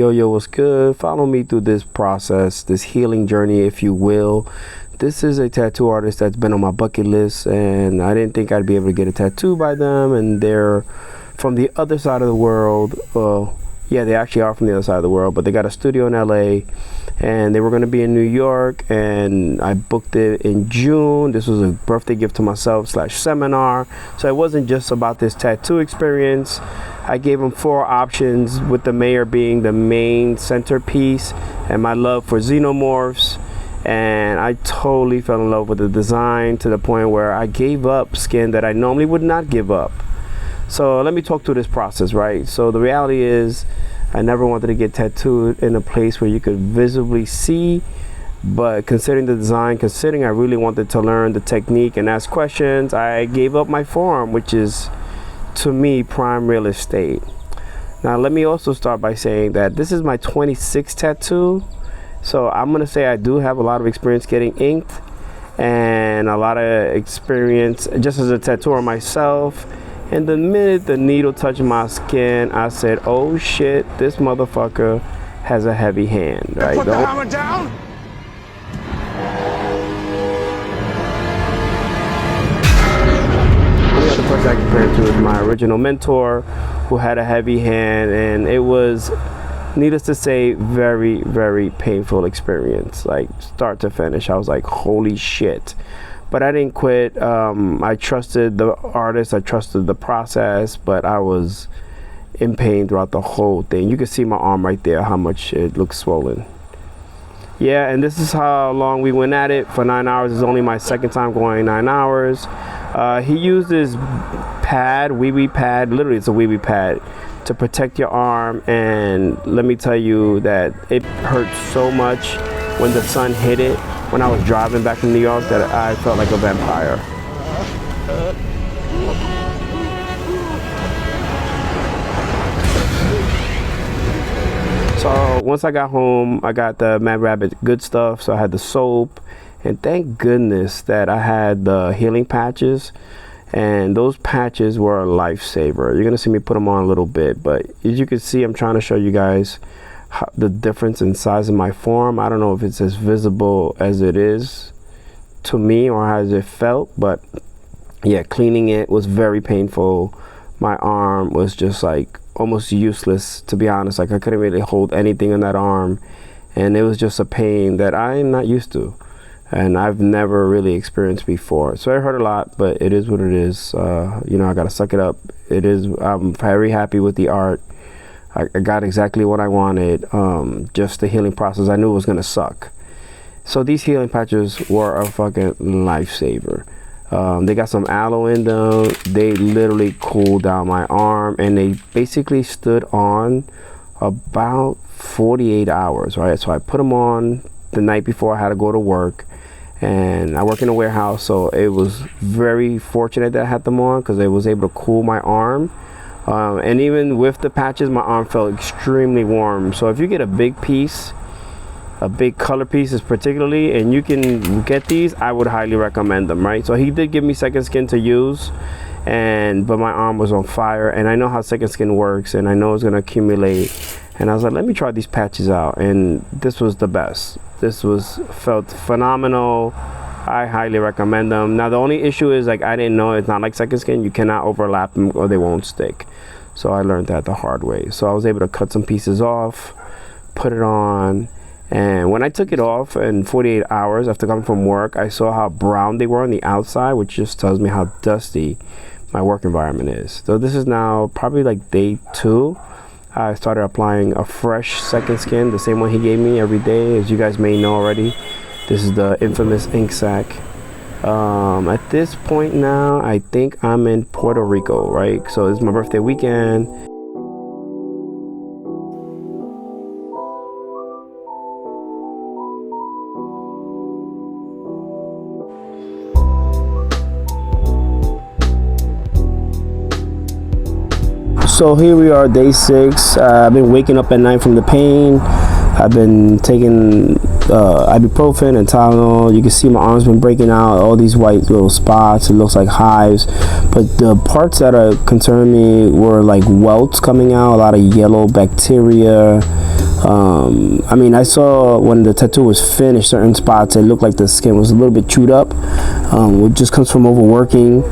Yo, what's good? Follow me through this process, this healing journey, if you will. This is a tattoo artist that's been on my bucket list, and I didn't think I'd be able to get a tattoo by them, and they're from the other side of the world. Yeah, they actually are from the other side of the world, but they got a studio in LA, and they were going to be in New York, and I booked it in June. This was a birthday gift to myself / seminar. So it wasn't just about this tattoo experience. I gave them 4 options, with the mayor being the main centerpiece, and my love for xenomorphs. And I totally fell in love with the design to the point where I gave up skin that I normally would not give up. So let me talk through this process, right? So the reality is, I never wanted to get tattooed in a place where you could visibly see, but considering the design, considering I really wanted to learn the technique and ask questions, I gave up my forearm, which is, to me, prime real estate. Now, let me also start by saying that this is my 26th tattoo. So I'm gonna say I do have a lot of experience getting inked, and a lot of experience just as a tattooer myself. And the minute the needle touched my skin, I said, oh shit, this motherfucker has a heavy hand, right? Put the hammer down! The person I compared to is my original mentor, who had a heavy hand, and it was, needless to say, very, very painful experience, like start to finish. I was like, holy shit. But I didn't quit. I trusted the artist, I trusted the process, but I was in pain throughout the whole thing. You can see my arm right there, how much it looks swollen. Yeah, and this is how long we went at it for 9 hours. It's only my second time going 9 hours. He used this pad, wee pad, literally it's a wee pad, to protect your arm, and let me tell you that it hurt so much when the sun hit it. When I was driving back from New York, that I felt like a vampire. So once I got home, I got the Mad Rabbit good stuff. So I had the soap, and thank goodness that I had the healing patches, and those patches were a lifesaver. You're gonna see me put them on a little bit, but as you can see, I'm trying to show you guys the difference in size of my forearm. I don't know if it's as visible as it is to me or has it felt, but yeah, cleaning it was very painful. My arm was just like almost useless, to be honest. Like I couldn't really hold anything in that arm, and it was just a pain that I'm not used to, and I've never really experienced before. So it hurt a lot, but it is what it is. You know, I gotta suck it up. It is. I'm very happy with the art. I got exactly what I wanted. Just the healing process, I knew it was gonna suck. So these healing patches were a fucking lifesaver. They got some aloe in them. They literally cooled down my arm, and they basically stood on about 48 hours, right? So I put them on the night before I had to go to work, and I work in a warehouse, so it was very fortunate that I had them on, because it was able to cool my arm. And even with the patches, my arm felt extremely warm. So if you get a big piece, a big color pieces particularly, and you can get these, I would highly recommend them, right? So he did give me second skin to use, but my arm was on fire, and I know how second skin works, and I know it's gonna accumulate. And I was like, let me try these patches out, and this was the best. This felt phenomenal. I highly recommend them. Now the only issue is, like, I didn't know it's not like second skin. You cannot overlap them or they won't stick. So I learned that the hard way. So I was able to cut some pieces off, put it on, and when I took it off in 48 hours after coming from work, I saw how brown they were on the outside, which just tells me how dusty my work environment is. So this is now probably like day 2. I started applying a fresh second skin, the same one he gave me every day, as you guys may know already. This is the infamous ink sac. At this point now, I think I'm in Puerto Rico, right? So it's my birthday weekend. So here we are, day 6. I've been waking up at night from the pain. I've been taking ibuprofen and Tylenol. You can see my arms been breaking out, all these white little spots. It looks like hives, but the parts that are concerning me were like welts coming out, a lot of yellow bacteria, I mean, I saw when the tattoo was finished, certain spots it looked like the skin was a little bit chewed up, which just comes from overworking.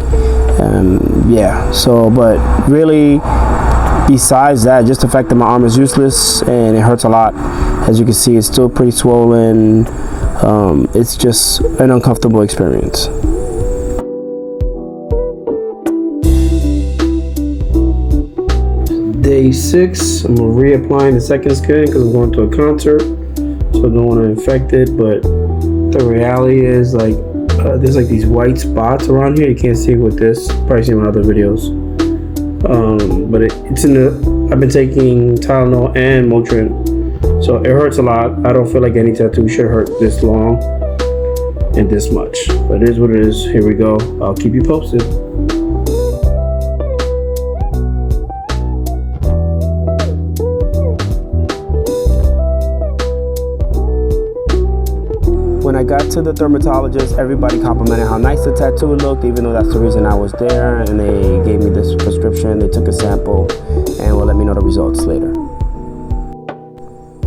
Yeah, so but really, besides that, just the fact that my arm is useless and it hurts a lot. As you can see, it's still pretty swollen. It's just an uncomfortable experience. Day 6, I'm reapplying the second skin because I'm going to a concert, so I don't want to infect it. But the reality is, like, there's like these white spots around here. You can't see it with this. Probably seen my other videos. But it's in the. I've been taking Tylenol and Motrin, so it hurts a lot. I don't feel like any tattoo should hurt this long and this much. But it is what it is. Here we go. I'll keep you posted. When I got to the dermatologist, everybody complimented how nice the tattoo looked, even though that's the reason I was there. And they gave me this prescription. They took a sample and will let me know the results later.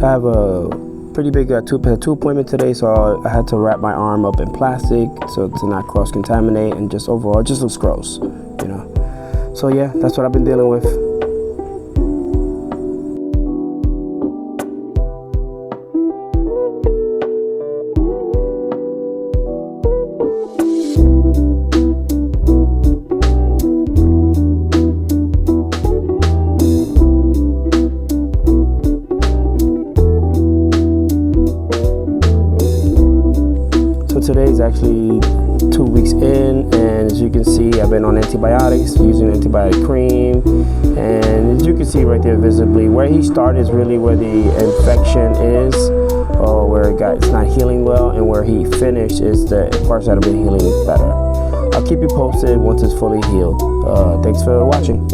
I have a pretty big tattoo appointment today, so I had to wrap my arm up in plastic so to not cross-contaminate, and just overall, it just looks gross, you know. So yeah, that's what I've been dealing with. Today is actually 2 weeks in, and as you can see, I've been on antibiotics, using antibiotic cream, and as you can see right there visibly, where he started is really where the infection is, or where it's not healing well, and where he finished is the parts that have been healing better. I'll keep you posted once it's fully healed. Thanks for watching.